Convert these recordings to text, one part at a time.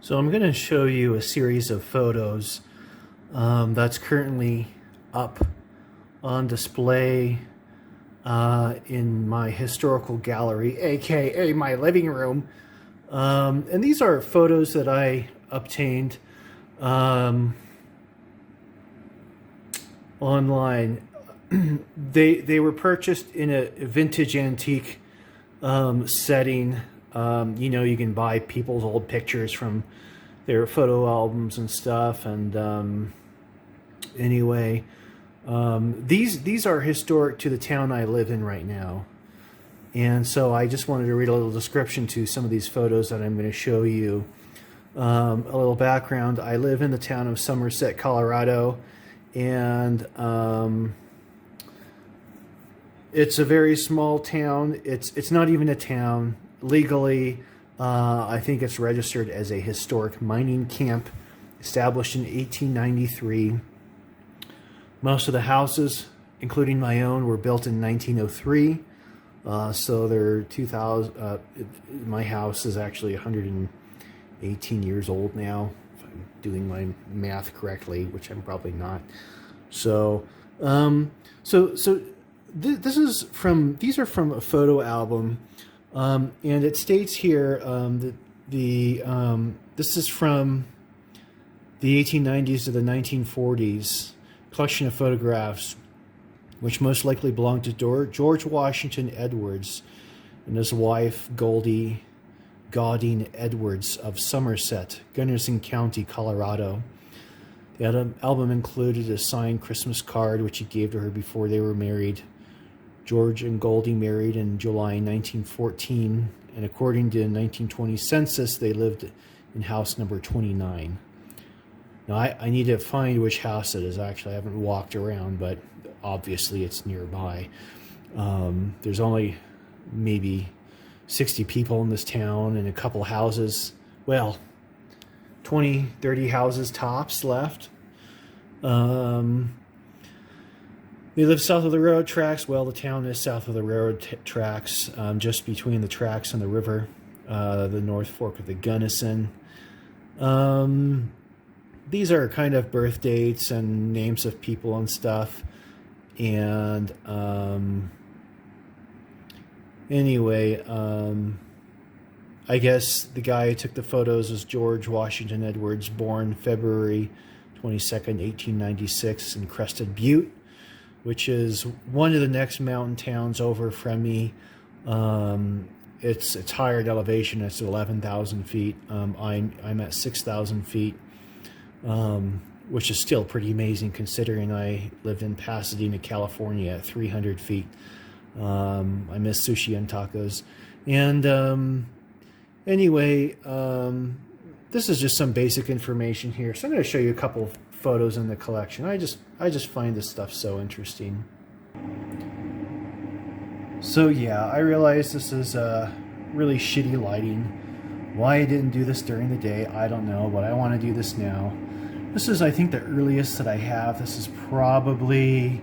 So I'm going to show you a series of photos that's currently up on display in my historical gallery, aka my living room. And these are photos that I obtained online. They were purchased in a vintage antique setting. You know, you can buy people's old pictures from their photo albums and stuff. And anyway, these are historic to the town I live in right now. And so I just wanted to read a little description to some of these photos that I'm going to show you. A little background: I live in the town of Somerset, Colorado, and it's a very small town. It's not even a town. Legally, I think it's registered as a historic mining camp, established in 1893. Most of the houses, including my own, were built in 1903. So they're 2000. My house is actually 118 years old now, if I'm doing my math correctly, which I'm probably not. So, these are from a photo album, and it states here that this is from the 1890s to the 1940s, collection of photographs, which most likely belonged to George Washington Edwards and his wife Goldie Gauding Edwards of Somerset, Gunnison County, Colorado. The album included a signed Christmas card, which he gave to her before they were married. George and Goldie married in July 1914, and according to the 1920 census, they lived in house number 29. Now, I need to find which house it is. Actually, I haven't walked around, but obviously it's nearby. There's only maybe 60 people in this town and a couple houses. Well, 20, 30 houses tops left. They live south of the railroad tracks. Well, the town is south of the railroad tracks, just between the tracks and the river, the North Fork of the Gunnison. These are kind of birth dates and names of people and stuff. And anyway, I guess the guy who took the photos was George Washington Edwards, born February 22nd, 1896 in Crested Butte, which is one of the next mountain towns over from me. It's higher at elevation. It's 11,000 feet. I'm at 6,000 feet, which is still pretty amazing considering I lived in Pasadena, California at 300 feet. I miss sushi and tacos. And anyway, this is just some basic information here. So I'm going to show you a couple of photos in the collection. I just find this stuff so interesting. So yeah, I realize this is really shitty lighting. Why I didn't do this during the day, I don't know, but I want to do this now. This is, I think, the earliest that I have. This is probably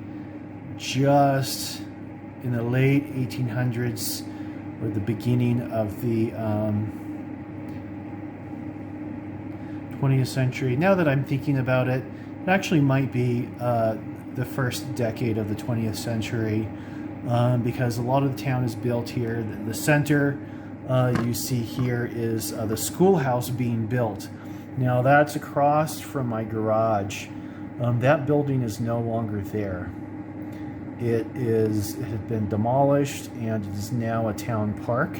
just in the late 1800s or the beginning of the 20th century. Now that I'm thinking about it, it actually might be the first decade of the 20th century, because a lot of the town is built here. The center you see here is the schoolhouse being built. Now that's across from my garage. That building is no longer there. It had been demolished, and it is now a town park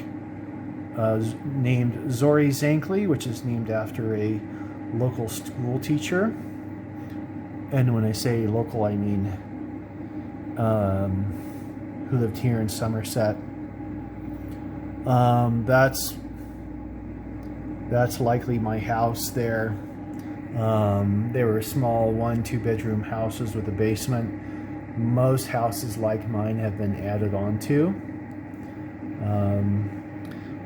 named Zori Zankley, which is named after a local school teacher. And when I say local, I mean who lived here in Somerset. That's likely my house there. They were small 1-2 bedroom houses with a basement. Most houses like mine have been added onto.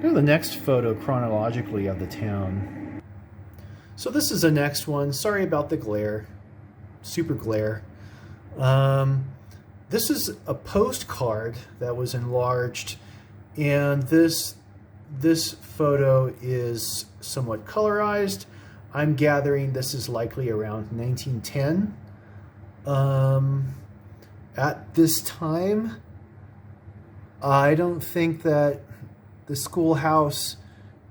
Go to the next photo chronologically of the town. So this is the next one. Sorry about the glare. Super glare. This is a postcard that was enlarged, and this photo is somewhat colorized. I'm gathering this is likely around 1910. At this time, I don't think that the schoolhouse,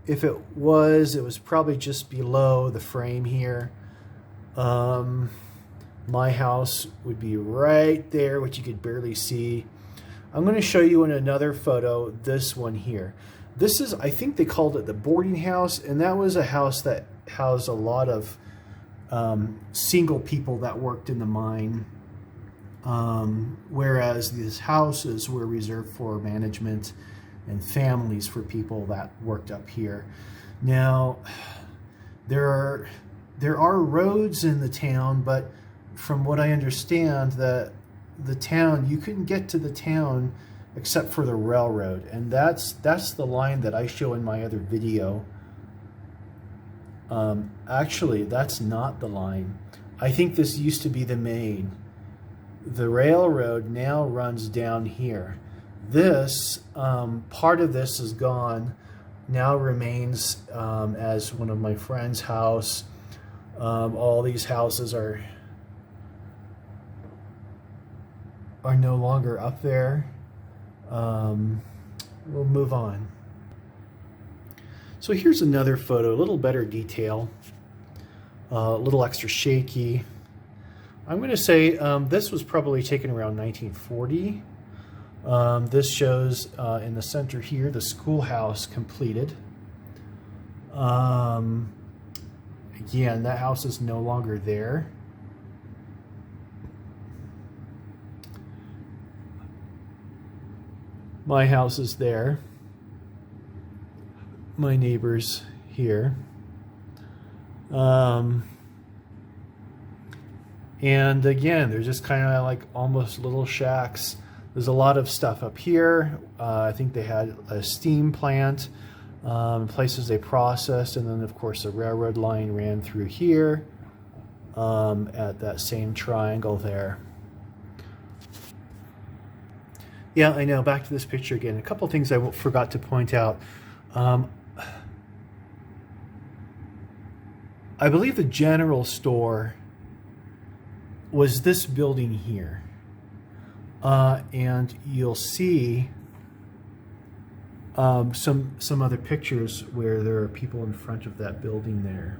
if it was probably just below the frame here. My house would be right there, which you could barely see. I'm going to show you in another photo this one here. This is, I think they called it the boarding house, and that was a house that housed a lot of single people that worked in the mine, whereas these houses were reserved for management and families for people that worked up here. Now, there are roads in the town, but from what I understand, the town, you couldn't get to the town except for the railroad, and that's the line that I show in my other video. Actually, that's not the line. I think this used to be the main. The railroad now runs down here. This part of this is gone. Now remains as one of my friend's house. All these houses are no longer up there. We'll move on. So here's another photo, a little better detail, a little extra shaky. I'm going to say this was probably taken around 1940. This shows in the center here the schoolhouse completed. Again, that house is no longer there. My house is there. My neighbors here. And again, they're just kind of like almost little shacks. There's a lot of stuff up here. I think they had a steam plant, places they processed, and then of course the railroad line ran through here at that same triangle there. Yeah, I know. Back to this picture again. A couple things I forgot to point out. I believe the general store was this building here. And you'll see some other pictures where there are people in front of that building there.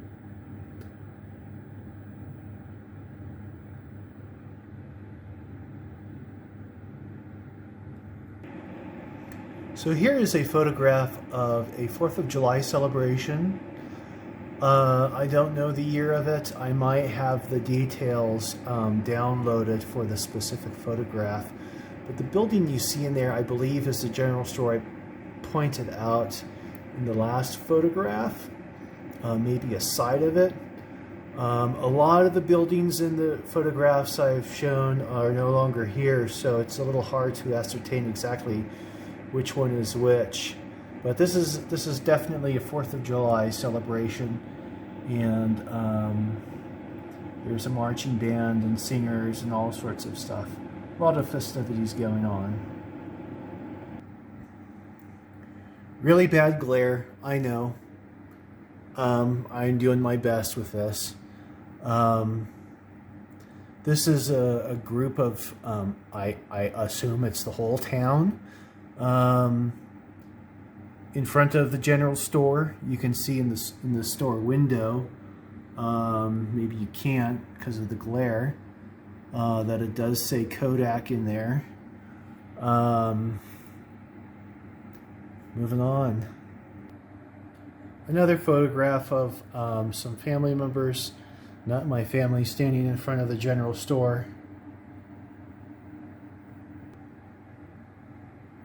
So here is a photograph of a 4th of July celebration. I don't know the year of it. I might have the details downloaded for the specific photograph. But the building you see in there, I believe, is the general store I pointed out in the last photograph. Maybe a side of it. A lot of the buildings in the photographs I've shown are no longer here, so it's a little hard to ascertain exactly which one is which. But this is definitely a 4th of July celebration, and there's a marching band and singers and all sorts of stuff. A lot of festivities going on. Really bad glare, I know. I'm doing my best with this. This is a group of, I assume it's the whole town. In front of the general store, you can see in the store window, maybe you can't because of the glare, that it does say Kodak in there. Moving on. Another photograph of some family members, not my family, standing in front of the general store.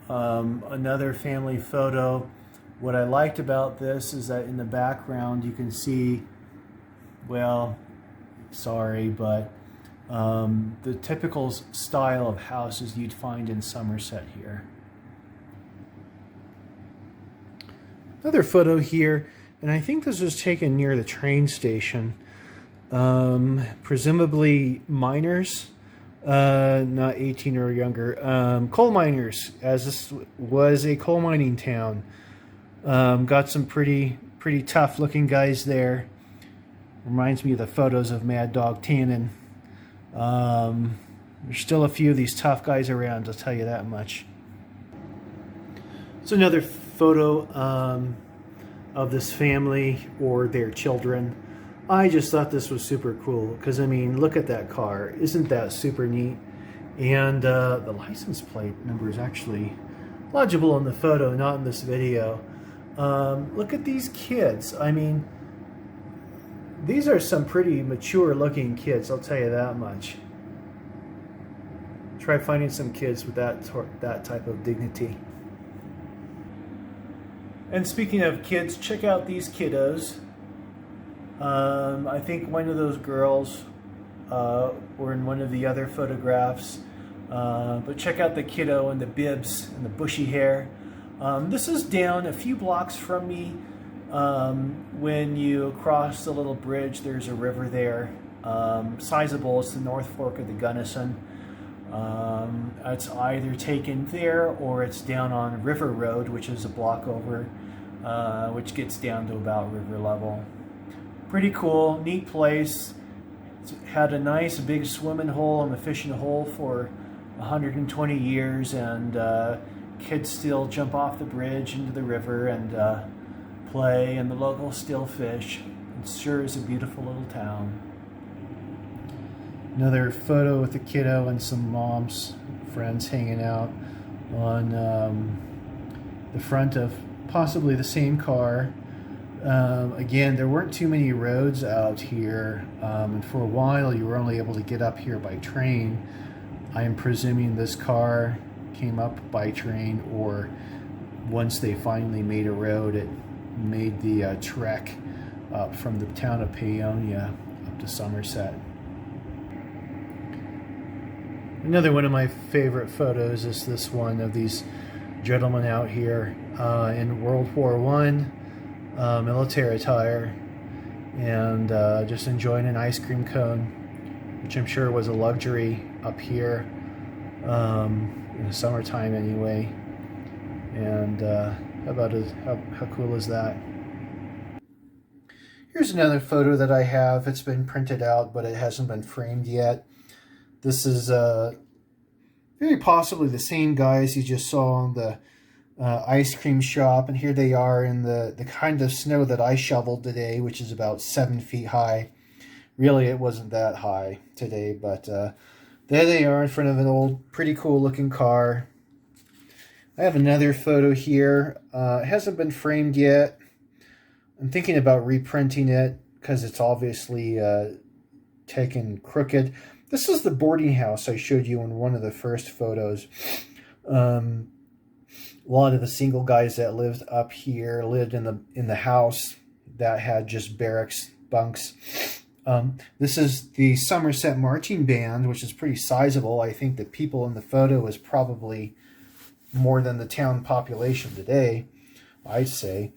Another family photo. What I liked about this is that in the background you can see, well, sorry, but the typical style of houses you'd find in Somerset here. Another photo here, and I think this was taken near the train station. Presumably miners. Not 18 or younger, coal miners, as this was a coal mining town. Got some pretty pretty tough looking guys there. Reminds me of the photos of Mad Dog Tannen. There's still a few of these tough guys around, I'll tell you that much. It's another photo of this family or their children. I just thought this was super cool because, I mean, look at that car. Isn't that super neat? And the license plate number is actually legible in the photo, not in this video. Look at these kids. I mean, these are some pretty mature looking kids, I'll tell you that much. Try finding some kids with that type of dignity. And speaking of kids, check out these kiddos. I think one of those girls were in one of the other photographs. But check out the kiddo and the bibs and the bushy hair. This is down a few blocks from me. When you cross the little bridge, there's a river there. Sizable, it's the North Fork of the Gunnison. It's either taken there or it's down on River Road, which is a block over, which gets down to about river level. Pretty cool, neat place. It's had a nice big swimming hole and a fishing hole for 120 years, and kids still jump off the bridge into the river and play, and the locals still fish. It sure is a beautiful little town. Another photo with the kiddo and some moms, friends hanging out on the front of possibly the same car. Again, there weren't too many roads out here, and for a while you were only able to get up here by train. I am presuming this car came up by train, or once they finally made a road, it made the trek up from the town of Paonia up to Somerset. Another one of my favorite photos is this one of these gentlemen out here in World War I, military attire, and just enjoying an ice cream cone, which I'm sure was a luxury up here in the summertime anyway. And how cool is that? Here's another photo that I have. It's been printed out, but it hasn't been framed yet. This is very possibly the same guys you just saw in the ice cream shop, and here they are in the kind of snow that I shoveled today, which is about 7 feet high. Really, it wasn't that high today, but there they are in front of an old, pretty cool looking car. I have another photo here. It hasn't been framed yet. I'm thinking about reprinting it because it's obviously taken crooked. This is the boarding house I showed you in one of the first photos. A lot of the single guys that lived up here lived in the house that had just barracks bunks. This is the Somerset Marching Band, which is pretty sizable. I think the people in the photo is probably more than the town population today, I'd say.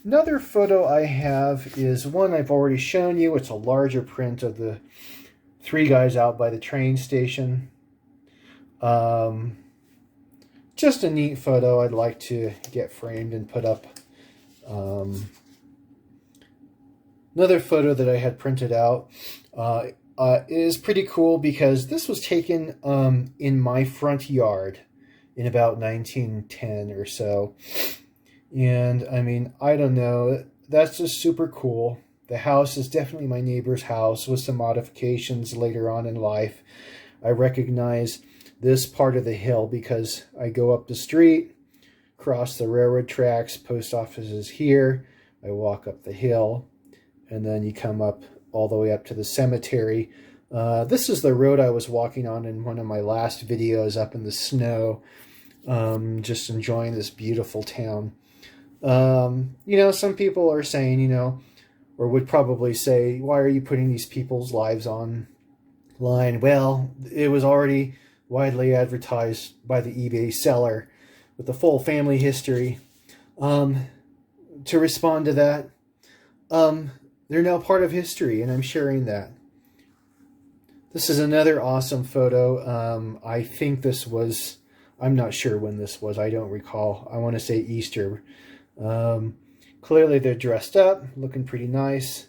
Another photo I have is one I've already shown you. It's a larger print of the three guys out by the train station. Just a neat photo I'd like to get framed and put up. Another photo that I had printed out is pretty cool because this was taken in my front yard in about 1910 or so. And I mean, I don't know, that's just super cool. The house is definitely my neighbor's house with some modifications later on in life. I recognize this part of the hill because I go up the street, cross the railroad tracks, post office is here, I walk up the hill, and then you come up all the way up to the cemetery. This is the road I was walking on in one of my last videos up in the snow, just enjoying this beautiful town. You know, some people are saying, you know, or would probably say, why are you putting these people's lives on line? Well, it was already widely advertised by the eBay seller with the full family history. To respond to that, they're now part of history, and I'm sharing that. This is another awesome photo. I think this was, I'm not sure when this was, I don't recall. I want to say Easter. Clearly they're dressed up, looking pretty nice.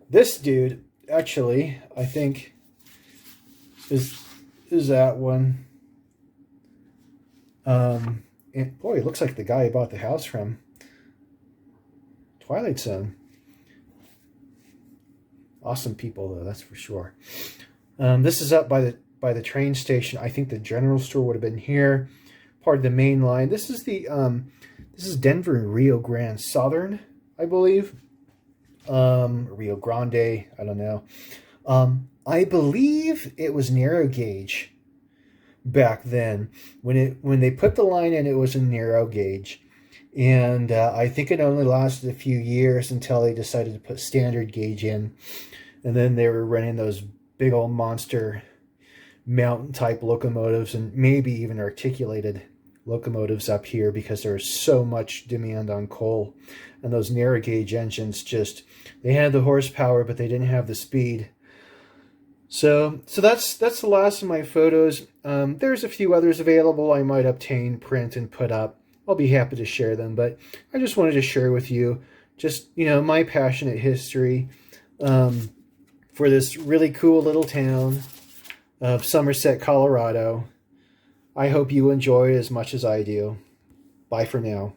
This dude, actually, I think is that one. And boy, it looks like the guy I bought the house from. Twilight Zone. Awesome people, though, that's for sure. This is up by the train station. I think the general store would have been here, part of the main line. This is the this is Denver and Rio Grande Southern, I believe. Rio Grande, I don't know. I believe it was narrow gauge back then. When they put the line in, it was a narrow gauge. And I think it only lasted a few years until they decided to put standard gauge in. And then they were running those big old monster mountain type locomotives and maybe even articulated locomotives up here because there's so much demand on coal. And those narrow gauge engines just, they had the horsepower, but they didn't have the speed. So that's the last of my photos. There's a few others available I might obtain, print, and put up. I'll be happy to share them, but I just wanted to share with you just, you know, my passionate history for this really cool little town of Somerset, Colorado. I hope you enjoy it as much as I do. Bye for now.